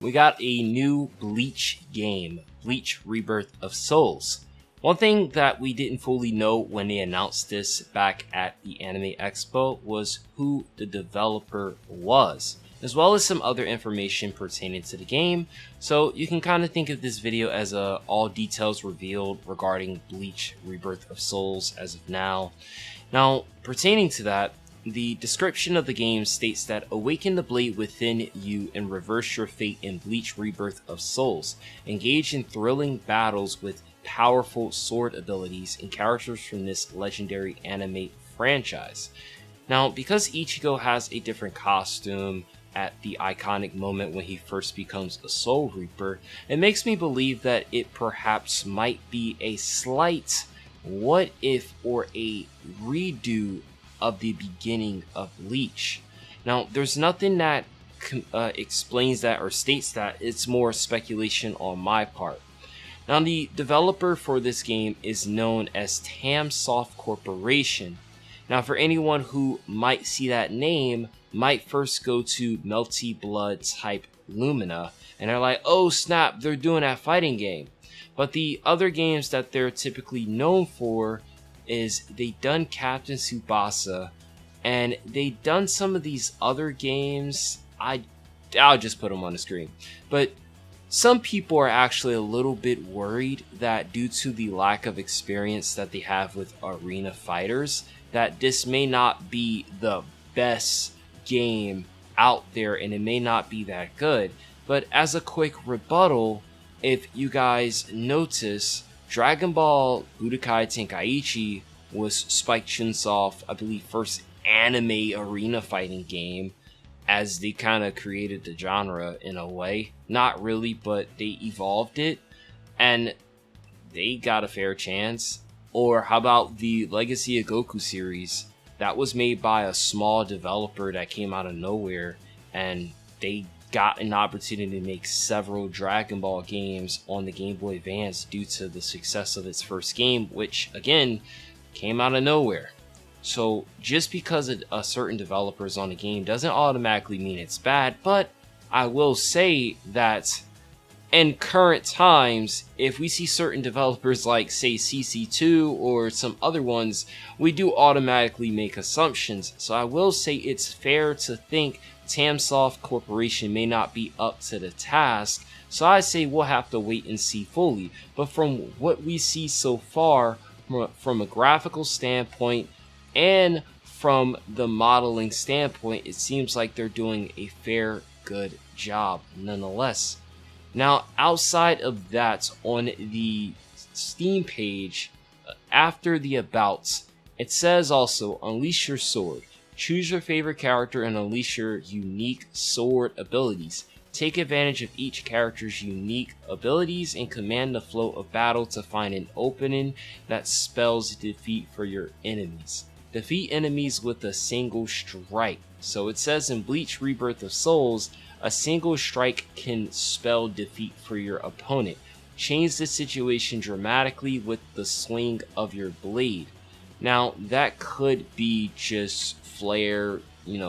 we got a new Bleach game, Bleach Rebirth of Souls. One thing that we didn't fully know when they announced this back at the Anime Expo was who the developer was, as well as some other information pertaining to the game. So you can kind of think of this video as all details revealed regarding Bleach Rebirth of Souls as of now. Now, pertaining to that, the description of the game states that awaken the blade within you and reverse your fate in Bleach Rebirth of Souls. Engage in thrilling battles with powerful sword abilities and characters from this legendary anime franchise. Now, because Ichigo has a different costume at the iconic moment when he first becomes a Soul Reaper, it makes me believe that it perhaps might be a slight what if or a redo of the beginning of Bleach. Now, there's nothing that explains that or states that. It's more speculation on my part. Now, the developer for this game is known as Tamsoft Corporation. Now, for anyone who might see that name, might first go to Melty Blood type Lumina, and they're like, oh snap, they're doing that fighting game. But the other games that they're typically known for is they done Captain Tsubasa, and they done some of these other games. I'll just put them on the screen. But some people are actually a little bit worried that due to the lack of experience that they have with arena fighters, that this may not be the best game out there and it may not be that good. But as a quick rebuttal, if you guys notice, Dragon Ball Budokai Tenkaichi was Spike Chunsoft, I believe, first anime arena fighting game, as they kind of created the genre in a way. Not really, but they evolved it, and they got a fair chance. Or how about the Legacy of Goku series? That was made by a small developer that came out of nowhere, and they got an opportunity to make several Dragon Ball games on the Game Boy Advance due to the success of its first game, which again came out of nowhere. So just because a certain developer is on the game doesn't automatically mean it's bad, but I will say that in current times, if we see certain developers like, say, CC2 or some other ones, we do automatically make assumptions. So I will say it's fair to think Tamsoft Corporation may not be up to the task. So I say we'll have to wait and see fully. But from what we see so far, from a graphical standpoint and from the modeling standpoint, it seems like they're doing a fair, good job nonetheless. Now, outside of that, on the Steam page, after the About, it says also, unleash your sword. Choose your favorite character and unleash your unique sword abilities. Take advantage of each character's unique abilities and command the flow of battle to find an opening that spells defeat for your enemies. Defeat enemies with a single strike. So it says in Bleach Rebirth of Souls, a single strike can spell defeat for your opponent. Change the situation dramatically with the swing of your blade. Now, that could be just flair,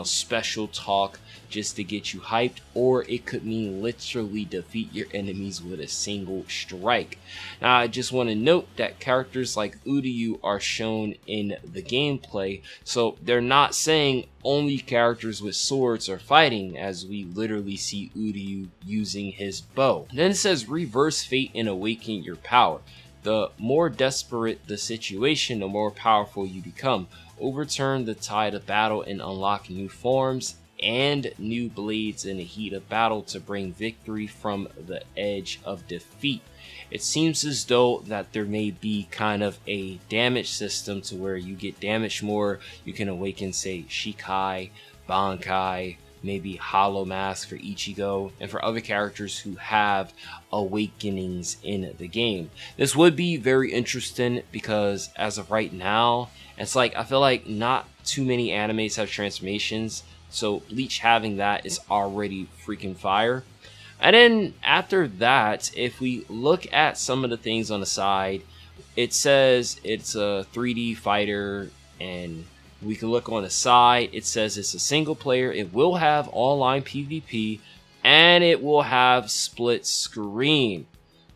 special talk just to get you hyped, or it could mean literally defeat your enemies with a single strike. Now, I just want to note that characters like Uryu are shown in the gameplay, so they're not saying only characters with swords are fighting, as we literally see Uryu using his bow. Then it says reverse fate and awaken your power. The more desperate the situation, the more powerful you become. Overturn the tide of battle and unlock new forms and new blades in the heat of battle to bring victory from the edge of defeat. It seems as though that there may be kind of a damage system to where you get damaged more. You can awaken, say, Shikai, Bankai, maybe Hollow Mask for Ichigo, and for other characters who have awakenings in the game. This would be very interesting because as of right now, it's like I feel like not too many animes have transformations, so Bleach having that is already freaking fire. And then after that, if we look at some of the things on the side, it says it's a 3D fighter, and we can look on the side, it says it's a single player. It will have online PvP, and it will have split screen.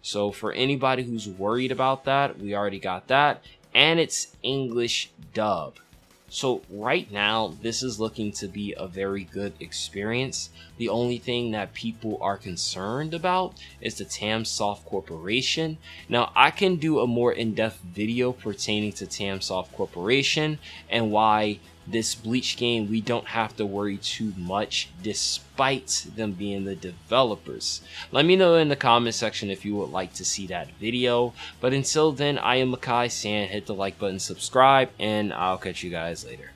So for anybody who's worried about that, we already got that, and it's English dub. So right now, this is looking to be a very good experience. The only thing that people are concerned about is the tamsoft Corporation. Now, I can do a more in-depth video pertaining to tamsoft Corporation and why this Bleach game, we don't have to worry too much despite them being the developers. Let me know in the comment section if you would like to see that video. But until then, I am Makai saying hit the like button, subscribe, and I'll catch you guys later.